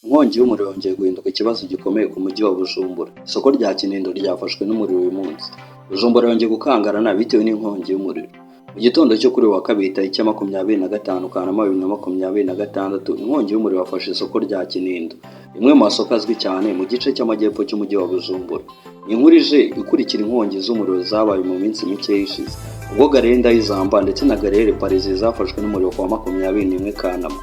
Inkongi y'umuriro yongeye guhinduka ikibazo gikomeye ku mujyi wa Bujumbura. Isoko rya Kinindo ryafashwe n'umuriro uyu munsi. Bujumbura yongeye gukangarana bitewe n'inkongi y'umuriro. Mu gitondo cyo kuri uyu wa kabiri tariki ya 25 Kanama 2026, inkongi y'umuriro yafashe isoko rya Kinindo, rimwe mu masoko azwi cyane mu gice cy'amajyepfo cy'umujyi wa Bujumbura. Ni inkuru ije ikurikira inkongi z'umuriro zabaye mu minsi mike ishize, ubwo Galerie Ndayizamba ndetse na Galerie Paris zafashwe n'umuriro ku wa 21 Kanama.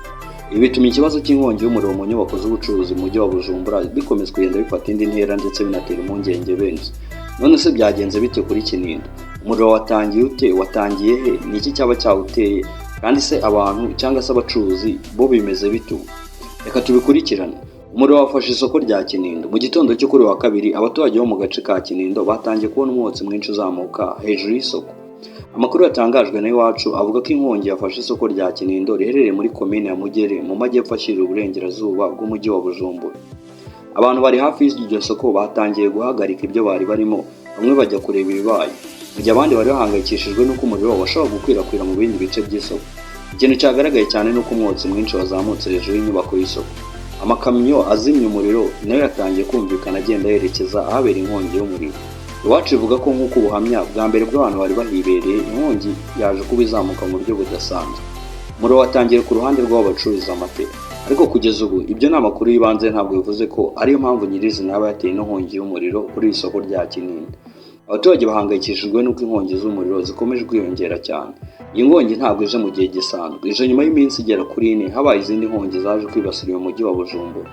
Ibi bituma ikibazo cy'inkongi y'umuriro mu nyubako z'ubucuruzi mu mujyi wa Bujumbura bikomeza kugenda bifata indi ntera ndetse binatera impungenge benshi. None se byagenze bite kuri Kinindo? Umuriro watangiye ute? Watangiye he? Ni iki cyaba cyawuteye? Kandi se abantu cyangwa se abacuruzi bo bimeze bitu? Reka tubikurikirane. Umuriro wafashe isoko rya Kinindo. Mu gitondo cyo kuri wa kabiri, abaturage bo mu gace ka Kinindo batangiye kubona umwotsi mwinshi uzamuka hejuru y'isoko. Amakuru yatangajwe na Iwacu avuga ko inkongi yafashe isoko rya Kinindo riherereye muri komine ya Mugere mu majyepfo ashyira uburengerazuba bw'umujyi wa Bujumbura. Abantu bari hafi y'iryo soko batangiye guhagarika ibyo bari barimo, bamwe bajya kureba ibibaye, mu gihe abandi bari bahangayikishijwe n'uko umuriro washobora gukwirakwira mu bindi bice by'isoko. Ikintu cyagaragaye cyane ni uko umwotsi mwinshi wazamutse hejuru y'inyubako y'isoko. Amakamyo azimya umuriro nayo yatangiye kumvikana agenda yerekeza ahabera inkongi y'umuriro. Iwacu ivuga ko nk'uko ubuhamya bwa mbere bw'abantu bari bahibereye, inkongi yaje kuba izamuka mu buryo budasanzwe. Umuriro watangiye ku ruhande rw'abo bacururiza amatera, ariko kugeza ubu ibyo ni amakuru y'ibanze, ntabwo bivuze ko ariyo mpamvu nyirizina yaba yateye inkongi y'umuriro kuri iri soko rya Kinindo. Abaturage bahangayikishijwe n'uko inkongi z'umuriro zikomeje kwiyongera cyane. Iyi nkongi ntabwo ije mu gihe gisanzwe, ije nyuma y'iminsi igera kuri 4 habaye izindi nkongi zaje kwibasira uyu mujyi wa Bujumbura.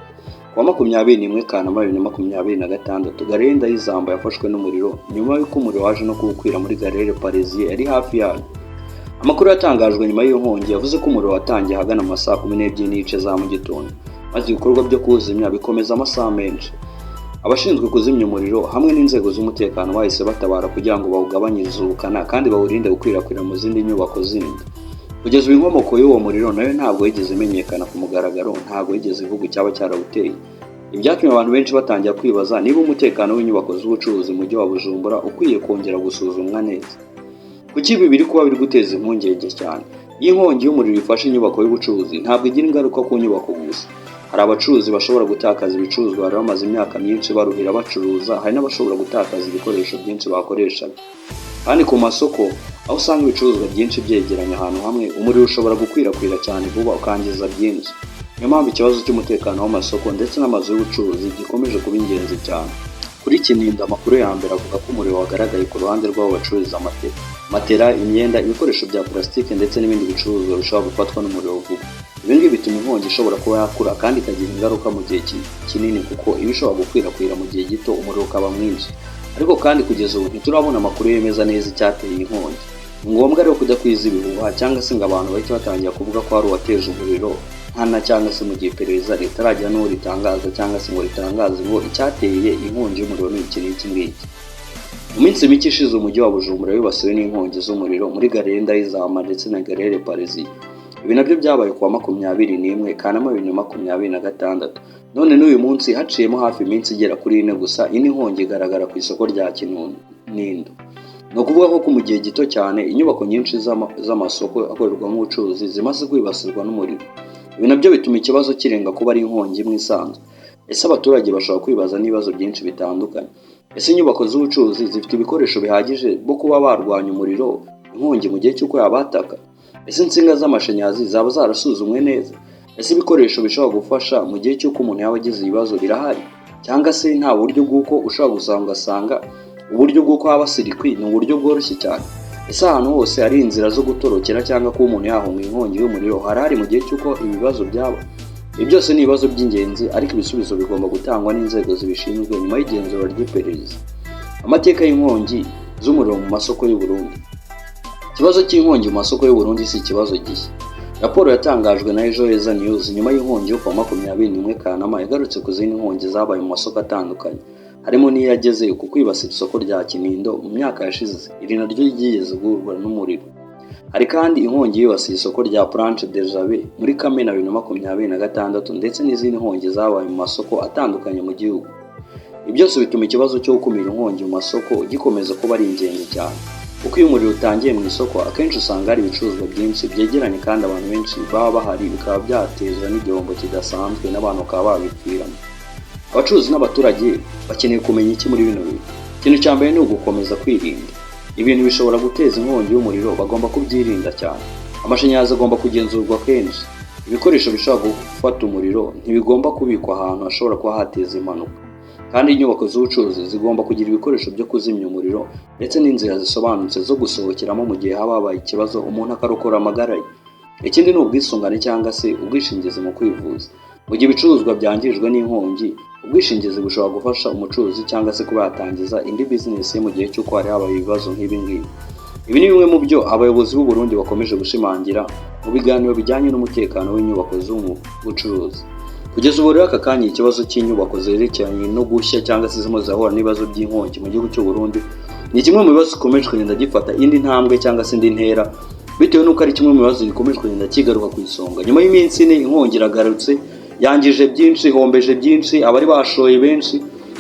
Ku wa 21 Kanama 2026, Galerie Ndayizamba yafashwe n'umuriro nyuma y'uko umuriro waje no kuwukwira muri Galerie Paris yari hafi yayo. Amakuru yatangajwe nyuma y'iyo nkongi yavuze ko umuriro watangiye ahagana mu saa 12:10 za mu gitondo, maze ibikorwa byo kuwuzimya bikomeza amasaha menshi. Abashinzwe kuzimya umuriro hamwe n'inzego z'umutekano bahise batabara kugira ngo bawugabanyirize ubukana kandi bawurinde gukwirakwira mu zindi nyubako zindi. Kugeza ubu inkomoko y'uwo muriro nayo ntabwo yigeze imenyekana ku mugaragaro, ntabwo yigeze ivuga icyaba cyarawuteye. Ibyatumye abantu benshi batangira kwibaza niba umutekano w'inyubako z'ubucuruzi mu mujyi wa Bujumbura ukwiye kongera gusuzumwa neza. Kuki ibi biri kuba biri guteza impungenge cyane? Iyi nkongi y'umuriro ifashe inyubako y'ubucuruzi ntabwo igira ingaruka ku nyubako gusa. Hari abacuruzi bashobora gutakaza ibicuruzwa bari bamaze imyaka myinshi baruhira bacuruza, hari n'abashobora gutakaza ibikoresho byinshi bakoreshaga. Kandi ku masoko aho usanga ibicuruzwa byinshi byegeranye ahantu hamwe, umuriro ushobora gukwirakwira cyane vuba ukangiza byinshi. Niyo mpamvu ikibazo cy'umutekano w'amasoko ndetse n'amazu y'ubucuruzi gikomeje kuba ingenzi cyane. Kuri Kinindo, amakuru ya mbere avuga ko umuriro wagaragaye ku ruhande rw'abo bacururiza matera, imyenda, ibikoresho bya plastique ndetse n'ibindi bicuruzwa bishobora gufatwa n'umuriro vuba. Ibi ngibi bituma inkongi ishobora kuba yakura kandi ikagira ingaruka mu gihe kinini, kuko iba ishobora gukwirakwira mu gihe gito umuriro ukaba mwinshi. Ariko kandi kugeza ubu ntiturabona amakuru yemeza neza icyateye iyi nkongi. Ni ngombwa rero kujya kwiza ibihuha cyangwa se ngo abantu bahite batangira kuvuga ko hari uwateje umuriro nkana, cyangwa se mu gihe iperereza ritarajya n'uwo ritangaza cyangwa se ngo ritangaze ngo icyateye inkongi y'umuriro ni iki n'iki ngiki. Mu minsi mike ishize umujyi wa Bujumbura wibasiwe n'inkongi z'umuriro muri Galerie Ndayizamba ndetse na Galerie Paris. Ibi nabyo byabaye ku wa 21 Kanama 2026. None n'uyu munsi haciyemo hafi iminsi igera kuri 4 gusa indi nkongi igaragara ku isoko rya Kinindo. Ni ukuvuga ko mu gihe gito cyane inyubako nyinshi z'amasoko akorerwamo ubucuruzi zimaze kwibasirwa n'umuriro. Ibi nabyo bituma ikibazo kirenga kuba ari inkongi imwe isanzwe. Ese abaturage bashobora kwibaza n'ibibazo byinshi bitandukanye. Ese inyubako z'ubucuruzi zifite ibikoresho bihagije byo kuba barwanya umuriro inkongi mu gihe cy'uko yabataka? Ese insinga z'amashanyarazi zaba zarasuzumwe neza? Ese ibikoresho bishobora gufasha mu gihe cy'uko umuntu yaba agize ibibazo birahari? Cyangwa se nta buryo bw'uko ushobora ugasanga uburyo bw'uko haba sirikwi ni uburyo bworoshye cyane? Ese ahantu hose hari inzira zo gutorokera cyangwa kuba umuntu yahunga inkongi y'umuriro harahari mu gihe cy'uko ibibazo byaba? Ibi byose ni ibibazo by'ingenzi, ariko ibisubizo bigomba gutangwa n'inzego zibishinzwe nyuma y'igenzura ry'iperereza. Amateka y'inkongi z'umuriro mu masoko y'u Burundi. Ikibazo cy'inkongi mu masoko y'u Burundi si ikibazo gishya. Raporo yatangajwe na Ejo Heza News nyuma y'inkongi yo ku wa 21 Kanama yagarutse ku zindi nkongi zabaye mu masoko atandukanye, harimo n'iyo yageze ku kwibasira isoko rya Kinindo mu myaka yashize. Iri naryo ryigeze guhurwa n'umuriro. Hari kandi inkongi yibasiye isoko rya Planche de Jabe muri Kamena 2026 ndetse n'izindi nkongi zabaye mu masoko atandukanye mu gihugu. Ibi byose bituma ikibazo cyo gukumira inkongi mu masoko gikomeza kuba ari ingenzi cyane. kuko iyo umuriro utangiye mu isoko akenshi usanga hari ibicuruzwa byinshi byegeranye kandi abantu benshi baba bahari, bikaba byateza n'igihombo kidasanzwe n'abantu bakaba babipfiramo. Abacuruzi n'abaturage bakeneye kumenya iki muri bino bintu? Ikintu cya mbere ni ugukomeza kwirinda. Ibintu bishobora guteza inkongi y'umuriro bagomba kubyirinda cyane. Amashanyarazi agomba kugenzurwa kenshi. Ibikoresho bishobora gufata umuriro ntibigomba kubikwa ahantu hashobora kuba hateza impanuka. Kandi inyubako z'ubucuruzi zigomba kugira ibikoresho byo kuzimya umuriro ndetse n'inzira zisobanutse zo gusohokeramo mu gihe haba habaye ikibazo umuntu akarokora amagara ye. Ikindi ni ubwisungane cyangwa se ubwishingizi mu kwivuza. Mu gihe ibicuruzwa byangijwe n'inkongi, ubwishingizi bushobora gufasha umucuruzi cyangwa se kuba yatangiza indi business mu gihe cy'uko hari habaye ibibazo nk'ibi ngibi. Ibi ni bimwe mu byo abayobozi b'u Burundi bakomeje gushimangira mu biganiro bijyanye n'umutekano w'inyubako z'ubucuruzi. Kugeza ubu rero aka kanya ikibazo cy'inyubako zerekeranye no gushya cyangwa se zimwe zahura n'ibibazo by'inkongi mu gihugu cy'u Burundi ni kimwe mu bibazo bikomeje kugenda gifata indi ntambwe cyangwa se indi ntera, bitewe n'uko ari kimwe mu bibazo bikomeje kugenda kigaruka ku isonga. Nyuma y'iminsi ine inkongi iragarutse, yangije byinshi, hombeje byinshi, abari bashoye benshi,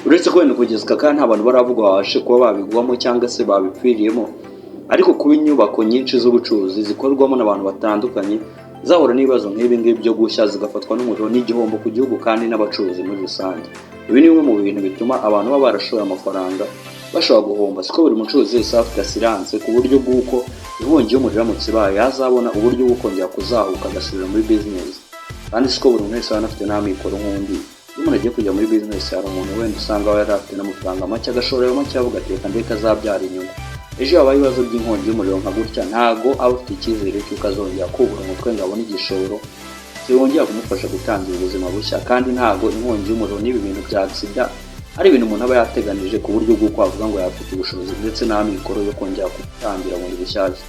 uretse ko wenda kugeza aka kanya nta bantu baravuga babashe kuba babigwamo cyangwa se babipfiriyemo. Ariko kuba inyubako nyinshi z'ubucuruzi zikorwamo n'abantu batandukanye zahura n'ibibazo nk'ibi ngibi byo gushya zigafatwa n'umuriro n'igihombo ku gihugu kandi n'abacuruzi muri rusange. Ibi ni bimwe mu bintu bituma abantu baba barashoye amafaranga bashobora guhomba. Siko buri mucuruzi wese afite asiranse ku buryo bw'uko inkongi y'umuriro iramutse ibaye yazabona uburyo bwo kongera kuzahuka agasubira muri business. Kandi siko buri wese aba anafite n'amikoro nk'undi. Iyo umuntu agiye kujya muri business hari umuntu wenda usanga aba yari afite n'amafaranga make agashora ayo make avuga ati reka ndeke azabyara inyungu. Ejo habaye ibibazo by'inkongi y'umuriro nka gutya ntago aba afite icyizere cy'uko azongera kubura umutwe ngo abone igishoro cyongera kumufasha gutangira ubuzima bushya. Kandi ntago inkongi y'umuriro n'ibi bintu bya accident ari ibintu umuntu aba yateganije ku buryo bw'uko avuga ngo yafite ubushobozi ndetse n'amikoro yo kongera gutangira bundi bushyashya.